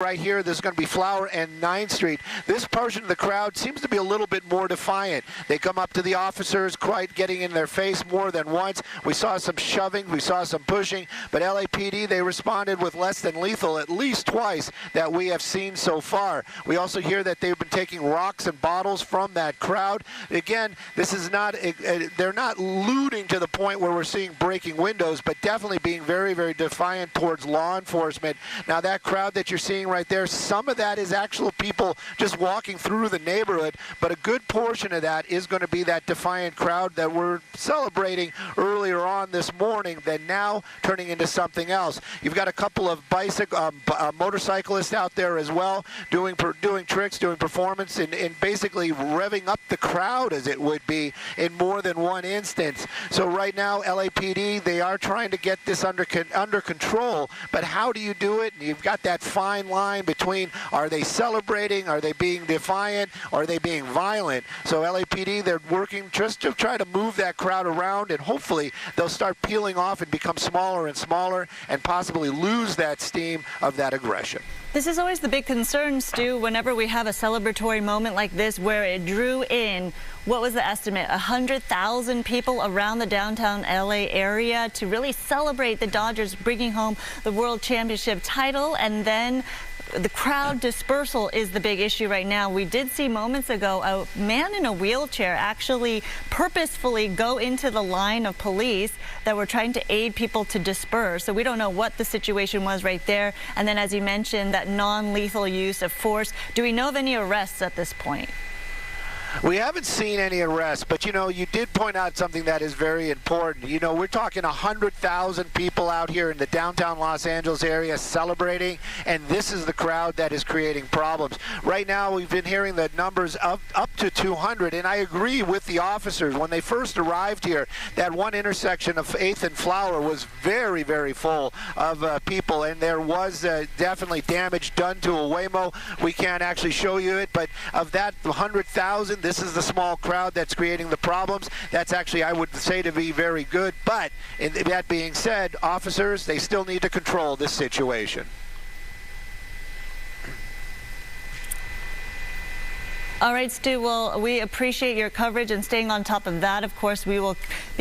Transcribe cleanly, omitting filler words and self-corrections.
Right here, this is going to be Flower and 9th Street. This portion of the crowd seems to be a little bit more defiant. They come up to the officers, quite getting in their face more than once. We saw some shoving, we saw some pushing, but LAPD, they responded with less than lethal at least twice that we have seen so far. We also hear that they've been taking rocks and bottles from that crowd. Again, this is not, they're not looting to the point where we're seeing breaking windows, but definitely being very, very defiant towards law enforcement. Now, that crowd that you're seeing right there, some of that is actual people just walking through the neighborhood, but a good portion of that is going to be that defiant crowd that we're celebrating earlier on this morning, then now turning into something else. You've got a couple of motorcyclists out there as well, doing tricks, doing performance, and basically revving up the crowd, as it would be, in more than one instance. So right now, LAPD, they are trying to get this under control, but how do you do it? You've got that fine line between, are they celebrating, are they being defiant, are they being violent? So LAPD, they're working just to try to move that crowd around, and hopefully they'll start peeling off and become smaller and smaller and possibly lose that steam of that aggression. This is always the big concern, Stu, whenever we have a celebratory moment like this where it drew in, what was the estimate, 100,000 people around the downtown LA area to really celebrate the Dodgers bringing home the World Championship title, and then the crowd dispersal is the big issue right now. We did see moments ago a man in a wheelchair actually purposefully go into the line of police that were trying to aid people to disperse. So we don't know what the situation was right there. And then, as you mentioned, that non-lethal use of force. Do we know of any arrests at this point? We haven't seen any arrests, but you know, you did point out something that is very important. You know, we're talking 100,000 people out here in the downtown Los Angeles area celebrating, and this is the crowd that is creating problems. Right now, we've been hearing the numbers up to 200, and I agree with the officers. When they first arrived here, that one intersection of 8th and Flower was very, very full of people, and there was definitely damage done to a Waymo. We can't actually show you it, but of that 100,000, this is the small crowd that's creating the problems. That's actually, I would say, to be very good. But that being said, officers, they still need to control this situation. All right, Stu, well, we appreciate your coverage and staying on top of that. Of course, we will be